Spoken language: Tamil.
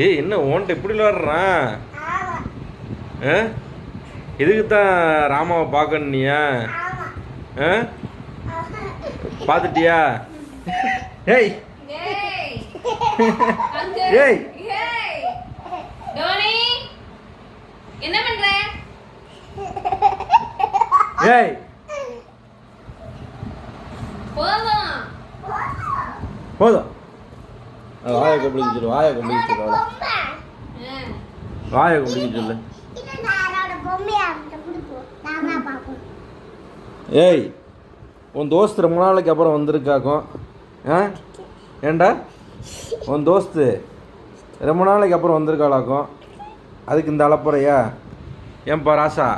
ஏய் என்ன ஓன்ட்ட எப்படி விளாடுறான்? எதுக்கு தான் ராமாவை பார்க்கணுனியா? பார்த்துட்டியா? ஏய் ஏய் என்ன பண்ற? ஏய் போதும் போதும். வாயை கொம்பிடிக்க சொல்லு, வாயை கொம்பிடிக்க சொல்லு, வாயை கொம்பிடிக்க சொல்லு. ஏய் உன் தோஸ்து ரொம்ப நாளைக்கு அப்புறம் வந்திருக்காக்கும். ஏண்டா உன் தோஸ்து ரொம்ப நாளைக்கு அப்புறம் வந்திருக்காளாக்கும். அதுக்கு இந்த அளப்புறையா? ஏன்பா ராசா?